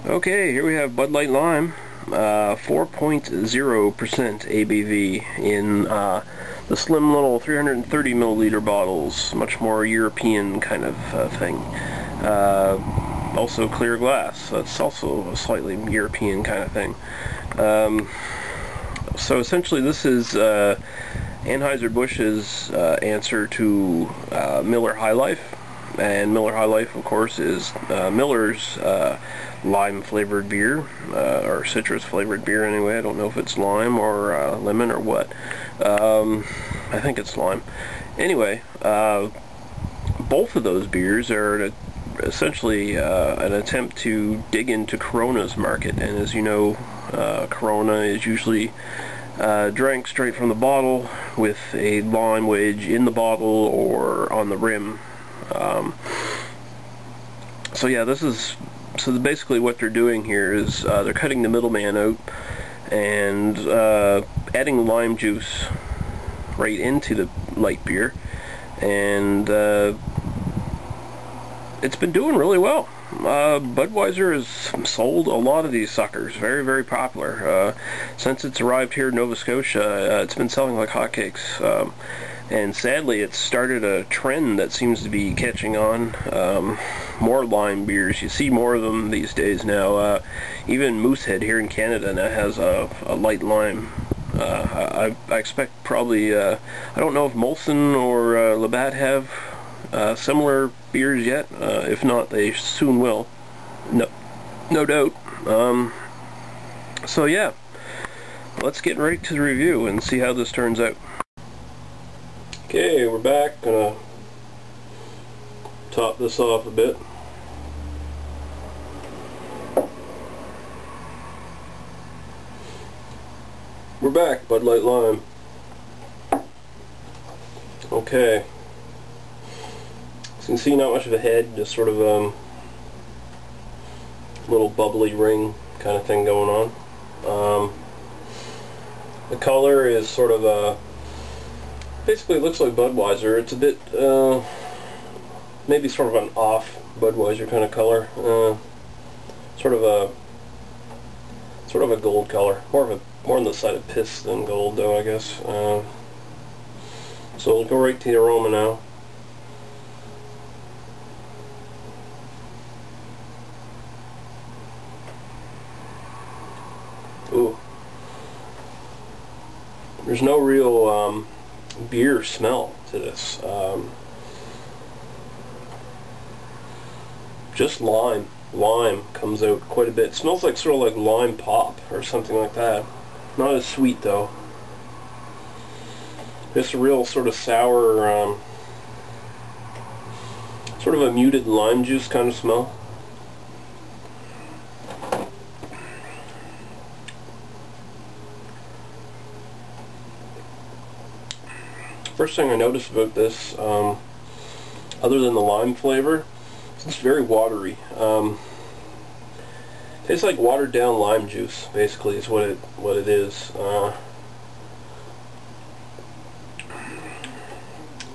Okay, here we have Bud Light Lime, 4.0% ABV in the slim little 330 milliliter bottles, much more European kind of thing. Also clear glass, that's also a slightly European kind of thing. So essentially this is Anheuser-Busch's answer to Miller High Life, and Miller High Life, of course, is Miller's lime-flavored beer, or citrus-flavored beer anyway. I don't know if it's lime or lemon or what. I think it's lime. Anyway, both of those beers are essentially an attempt to dig into Corona's market, and as you know, Corona is usually drank straight from the bottle with a lime wedge in the bottle or on the rim. So yeah, so basically what they're doing here is they're cutting the middleman out and adding lime juice right into the light beer, and it's been doing really well. Budweiser has sold a lot of these suckers, very, very popular. Since it's arrived here in Nova Scotia, it's been selling like hotcakes. And sadly, it's started a trend that seems to be catching on. More lime beers. You see more of them these days now. Even Moosehead here in Canada now has a light lime. I expect probably, I don't know if Molson or Labatt have similar beers yet. If not, they soon will. No doubt. So yeah, let's get right to the review and see how this turns out. Okay, we're back. Gonna top this off a bit. We're back, Bud Light Lime. Okay. As you can see, not much of a head, just sort of little bubbly ring kind of thing going on. The color is sort of a basically it looks like Budweiser. It's a bit maybe sort of an off Budweiser kind of color. Sort of a gold color. More on the side of piss than gold, though, I guess. So we'll go right to the aroma now. Ooh. There's no real beer smell to this. Just lime. Lime comes out quite a bit. It smells like sort of like lime pop or something like that. Not as sweet though. Just a real sort of sour, sort of a muted lime juice kind of smell. First thing I noticed about this, other than the lime flavor, it's very watery. Tastes like watered down lime juice, basically, is what it is. A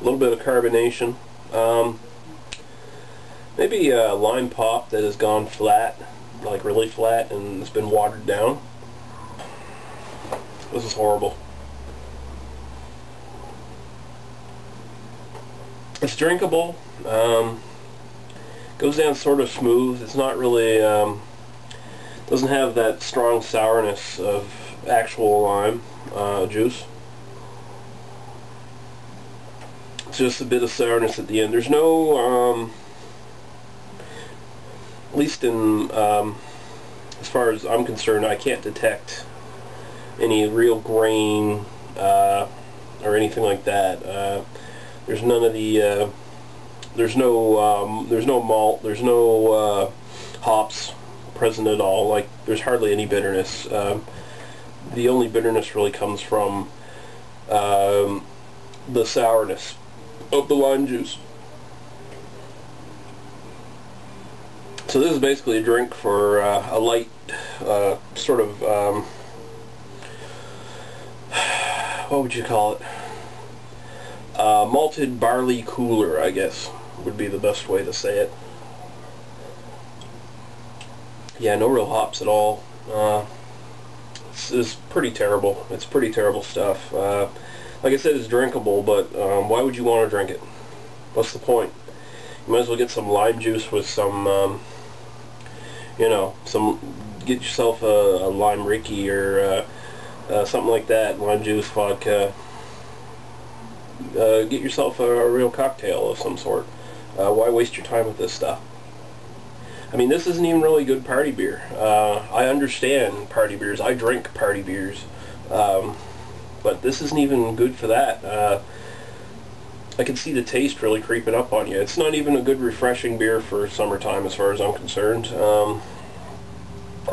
little bit of carbonation. Maybe lime pop that has gone flat, like really flat, and it's been watered down. This is horrible. It's drinkable. Goes down sort of smooth. It's not really, doesn't have that strong sourness of actual lime juice. It's just a bit of sourness at the end. There's no, at least in, as far as I'm concerned, I can't detect any real grain or anything like that. There's none of the, there's no malt, there's no hops present at all. Like, there's hardly any bitterness. The only bitterness really comes from the sourness of the lime juice. So this is basically a drink for a light sort of, what would you call it? Malted barley cooler, I guess, would be the best way to say it. Yeah, no real hops at all. It's pretty terrible. It's pretty terrible stuff. Like I said, it's drinkable, but why would you want to drink it? What's the point? You might as well get some lime juice with some, you know, get yourself a lime Ricky or something like that, lime juice, vodka. Get yourself a real cocktail of some sort. Why waste your time with this stuff? I mean, this isn't even really good party beer. I understand party beers. I drink party beers. But this isn't even good for that. I can see the taste really creeping up on you. It's not even a good refreshing beer for summertime as far as I'm concerned.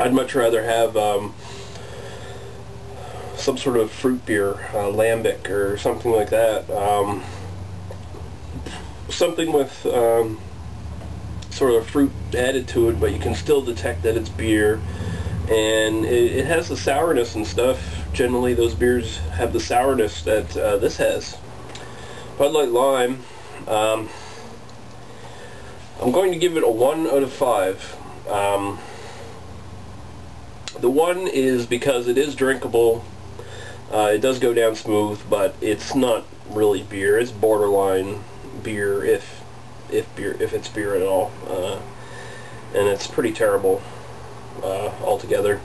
I'd much rather have some sort of fruit beer, lambic or something like that. Something with sort of fruit added to it, but you can still detect that it's beer. And it has the sourness and stuff. Generally, those beers have the sourness that this has. Bud Light Lime, I'm going to give it a 1 out of 5. The 1 is because it is drinkable. It does go down smooth, but it's not really beer. It's borderline beer, if it's beer at all. And it's pretty terrible altogether.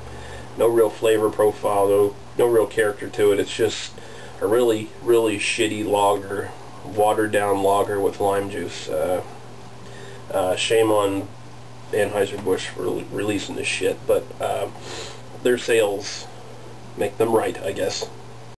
No real flavor profile, no real character to it. It's just a really, really shitty lager, watered down lager with lime juice. Shame on Anheuser-Busch for releasing this shit, but their sales make them right, I guess.